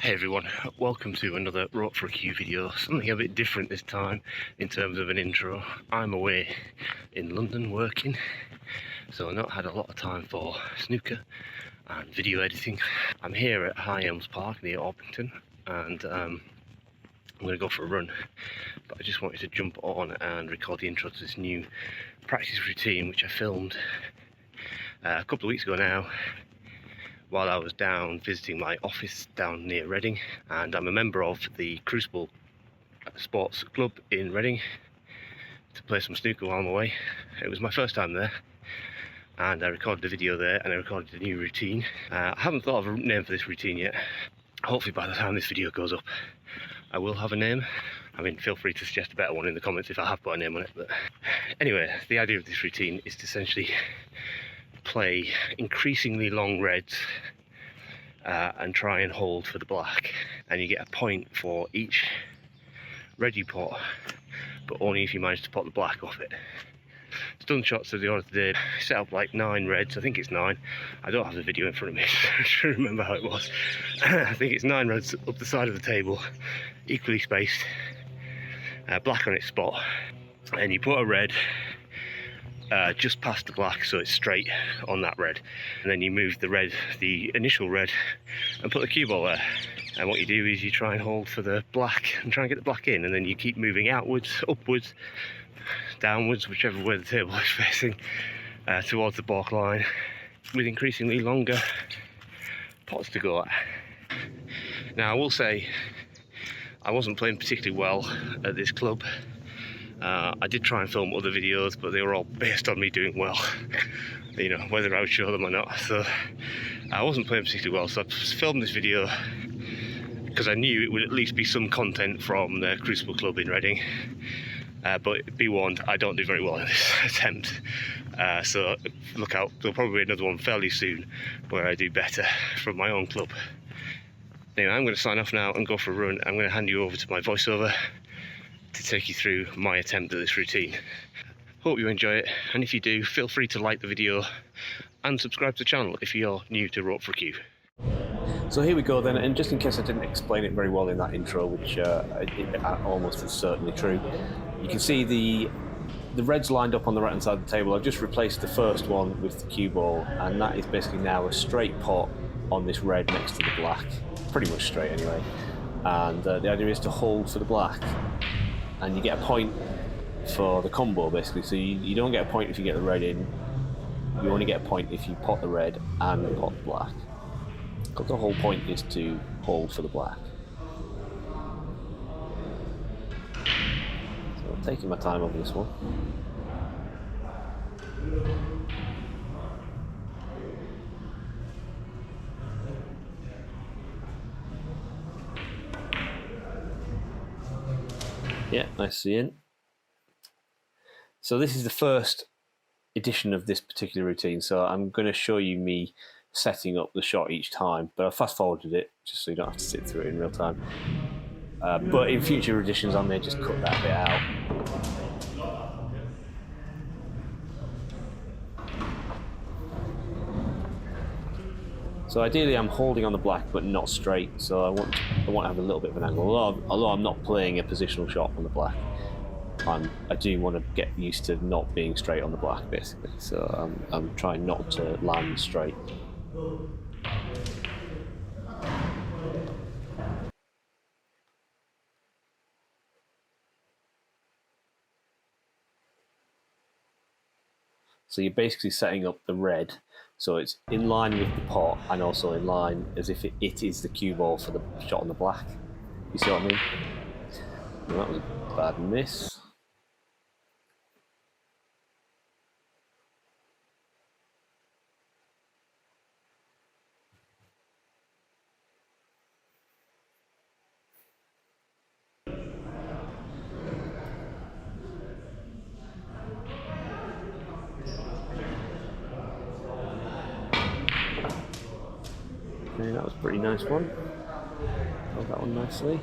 Hey everyone, welcome to another Rope for a Cue video. Something a bit different this time in terms of an intro. I'm away in London working, so I've not had a lot of time for snooker and video editing. I'm here at High Elms Park near Orpington, and I'm going to go for a run, but I just wanted to jump on and record the intro to this new practice routine which I filmed a couple of weeks ago now, while I was down visiting my office down near Reading. And I'm a member of the Cuesports club in Reading to play some snooker while I'm away. It was my first time there, and I recorded a video there and I recorded a new routine. I haven't thought of a name for this routine yet. Hopefully by the time this video goes up I will have a name. I mean, feel free to suggest a better one in the comments if I have put a name on it. But anyway, the idea of this routine is to essentially play increasingly long reds and try and hold for the black, and you get a point for each red you pot, but only if you manage to pot the black off it. Stun shots of the order today set up like 9 reds. I think it's 9. I don't have the video in front of me, so I should remember how it was. I think it's 9 reds up the side of the table, equally spaced, black on its spot, and you put a red just past the black so it's straight on that red, and then you move the red, the initial red, and put the cue ball there. And what you do is you try and hold for the black and try and get the black in, and then you keep moving outwards, upwards, downwards, whichever way the table is facing, towards the balk line, with increasingly longer pots to go at. Now I will say I wasn't playing particularly well at this club. I did try and film other videos, but they were all based on me doing well, you know, whether I would show them or not. So I wasn't playing particularly well, so I filmed this video because I knew it would at least be some content from the Crucible Club in Reading. But be warned, I don't do very well in this attempt, so look out, there'll probably be another one fairly soon where I do better from my own club. Anyway, I'm going to sign off now and go for a run. I'm going to hand you over to my voiceover to take you through my attempt at this routine. Hope you enjoy it, and if you do, feel free to like the video and subscribe to the channel if you're new to Rope for a Cue. So here we go then, and just in case I didn't explain it very well in that intro, which almost is certainly true, you can see the reds lined up on the right hand side of the table. I've just replaced the first one with the cue ball, and that is basically now a straight pot on this red next to the black, pretty much straight anyway, and the idea is to hold for the black, and you get a point for the combo basically. So you don't get a point if you get the red in, you only get a point if you pot the red and pot the black, because the whole point is to hold for the black. So I'm taking my time over this one. Yeah, nice seeing. So this is the first edition of this particular routine, so I'm going to show you me setting up the shot each time, but I fast forwarded it just so you don't have to sit through it in real time. But in future editions I may just cut that bit out. So ideally I'm holding on the black but not straight, so I want to have a little bit of an angle. Although I'm not playing a positional shot on the black, I do want to get used to not being straight on the black basically. So I'm trying not to land straight. So you're basically setting up the red so it's in line with the pot and also in line as if it is the cue ball for the shot on the black. You see what I mean? Well, that was a bad miss. Okay, that was a pretty nice one. Held that one nicely.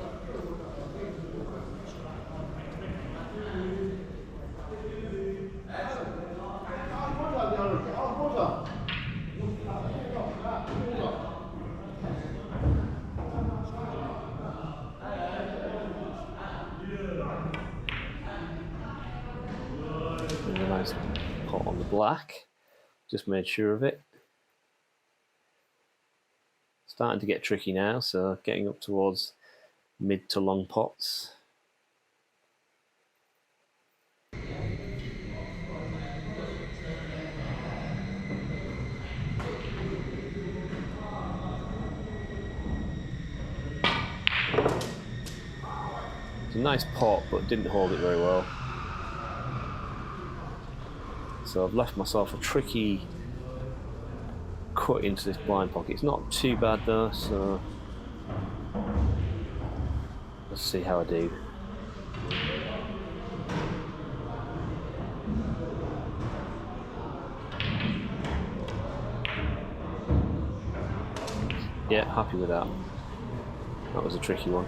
the black. Just made sure of it. Starting to get tricky now, so getting up towards mid to long pots. It's a nice pot, but didn't hold it very well. So I've left myself a tricky cut into this blind pocket. It's not too bad though, so let's see how I do. Yeah, happy with that. That was a tricky one.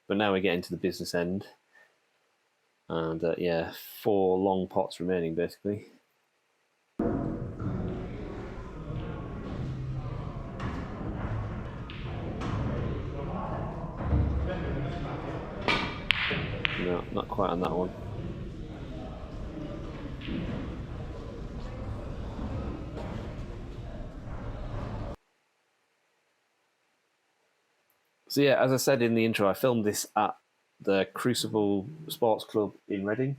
But now we get into the business end. And yeah, 4 long pots remaining basically. No, not quite on that one. So yeah, as I said in the intro, I filmed this at the Crucible Sports Club in Reading,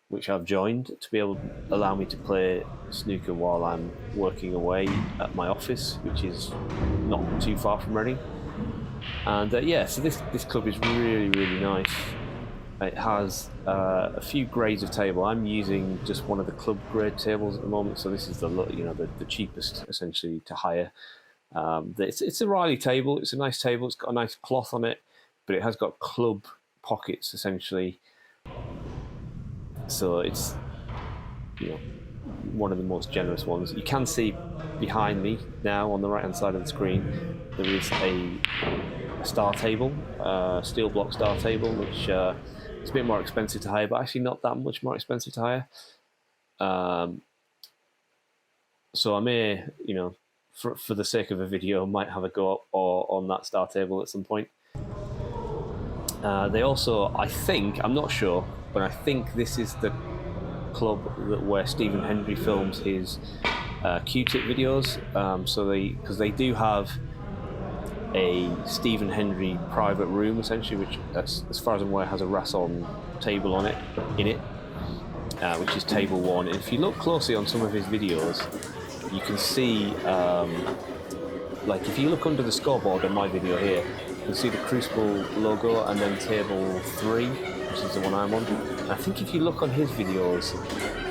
which I've joined to be able to allow me to play snooker while I'm working away at my office, which is not too far from Reading. And yeah, so this club is really, really nice. It has a few grades of table. I'm using just one of the club grade tables at the moment, so this is the cheapest essentially to hire. It's a Riley table. It's a nice table. It's got a nice cloth on it, but it has got club pockets essentially. So it's one of the most generous ones. You can see behind me now on the right hand side of the screen there is a star table, steel block star table, which it's a bit more expensive to hire, but actually not that much more expensive to hire. So I may, for the sake of a video, might have a go up on that star table at some point. They also, I think, I'm not sure, but I think this is the club where Stephen Hendry films his Q-tip videos. Because they do have a Stephen Hendry private room essentially, which, as far as I'm aware, has a Rasson table in it, which is table 1. And if you look closely on some of his videos, you can see, like if you look under the scoreboard on my video here, you can see the Crucible logo and then table 3, which is the one I'm on. And I think if you look on his videos,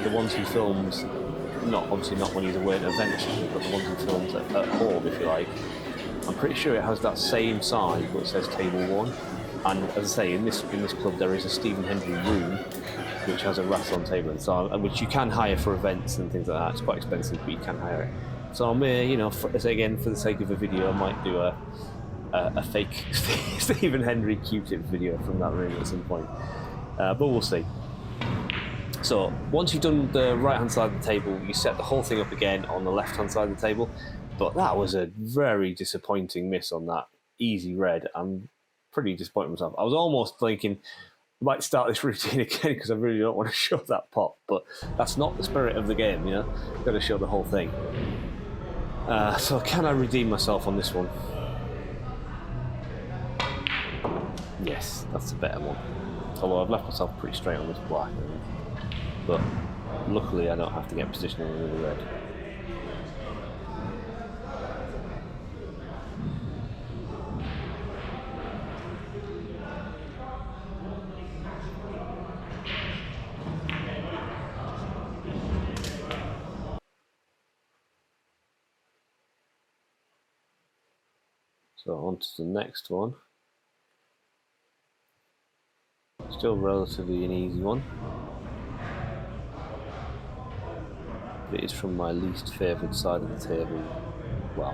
the ones he films, obviously not when he's away at events, but the ones he films at home, if you like, I'm pretty sure it has that same sign, but it says table 1. And as I say, in this club there is a Stephen Hendry room, which has a Rasson table, and which you can hire for events and things like that. It's quite expensive, but you can hire it. So I may, again, for the sake of a video, I might do a fake Stephen Hendry Q-tip video from that room at some point. But we'll see. So once you've done the right-hand side of the table, you set the whole thing up again on the left-hand side of the table. But that was a very disappointing miss on that easy red. I'm pretty disappointed with myself. I was almost thinking I might start this routine again because I really don't want to show that pot, but that's not the spirit of the game, Got to show the whole thing. So can I redeem myself on this one? Yes, that's a better one. Although I've left myself pretty straight on this black, but luckily I don't have to get positioning with the red. So on to the next one. Still relatively an easy one. But it's from my least favoured side of the table. Well,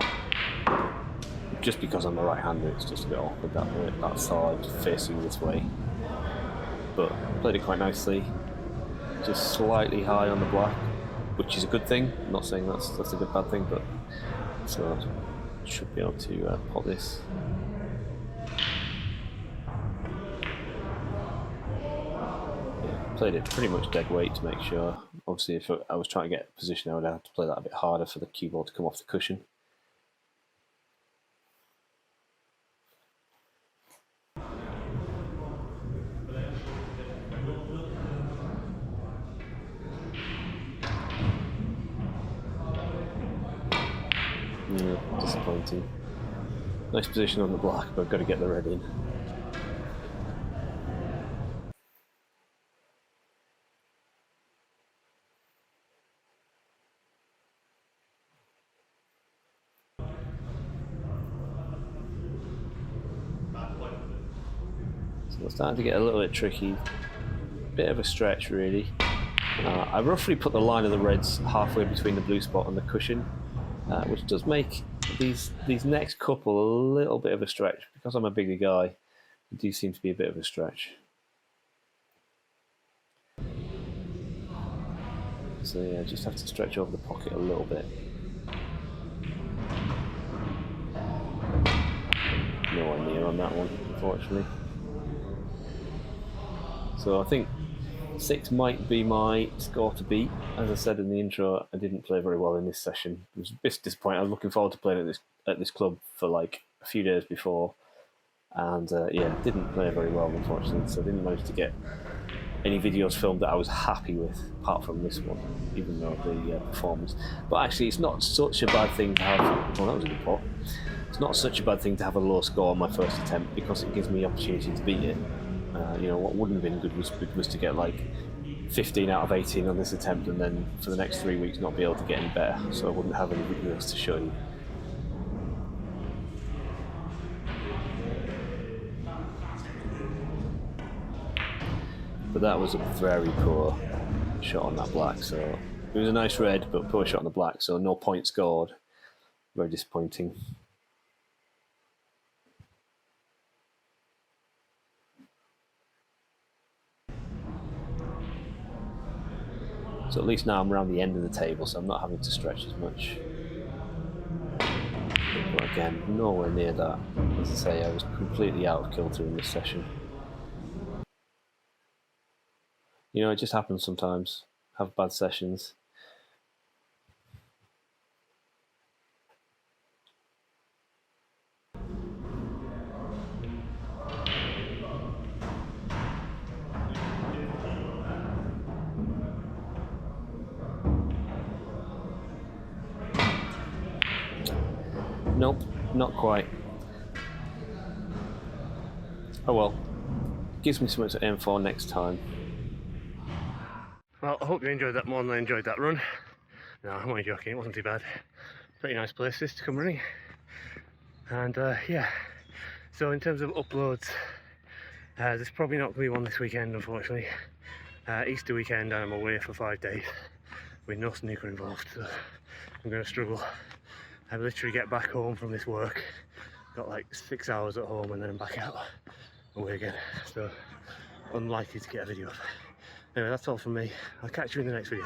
just because I'm a right-hander, it's just a bit awkward that side facing this way. But played it quite nicely. Just slightly high on the black, which is a good thing. I'm not saying that's a good bad thing, but so should be able to pop this. played it pretty much dead weight to make sure. Obviously, if I was trying to get a position, I would have to play that a bit harder for the cue ball to come off the cushion. Yeah, disappointing. Nice position on the black, but I've got to get the red in. So it's starting to get a little bit tricky. Bit of a stretch, really. I roughly put the line of the reds halfway between the blue spot and the cushion, which does make these next couple a little bit of a stretch. Because I'm a bigger guy, it do seem to be a bit of a stretch. So yeah, just have to stretch over the pocket a little bit. Nowhere near on that one, unfortunately. So I think 6 might be my score to beat. As I said in the intro, I didn't play very well in this session. It was a bit disappointing. I was looking forward to playing at this club for like a few days before, and yeah, didn't play very well, unfortunately. So I didn't manage to get any videos filmed that I was happy with, apart from this one, even though the performance. But actually, it's not such a bad thing to have. Oh, that was a good pot. It's not such a bad thing to have a low score on my first attempt because it gives me the opportunity to beat it. You know, what wouldn't have been good was to get like 15 out of 18 on this attempt and then for the next 3 weeks not be able to get any better, so I wouldn't have any videos to show you. But that was a very poor shot on that black, so it was a nice red but poor shot on the black, so no point scored. Very disappointing. So at least now I'm around the end of the table, so I'm not having to stretch as much. But again, nowhere near that. As I say, I was completely out of kilter in this session. You know, it just happens sometimes. Have bad sessions. Nope, not quite. Oh well. Gives me something to aim for next time. Well, I hope you enjoyed that more than I enjoyed that run. No, I'm only joking, it wasn't too bad. Pretty nice place this to come running. And yeah, so in terms of uploads, there's probably not going to be one this weekend, unfortunately. Easter weekend and I'm away for 5 days with no snooker involved, so I'm going to struggle. I literally get back home from this work, got like 6 hours at home and then I'm back out away again, so unlikely to get a video up. Anyway, that's all from me. I'll catch you in the next video.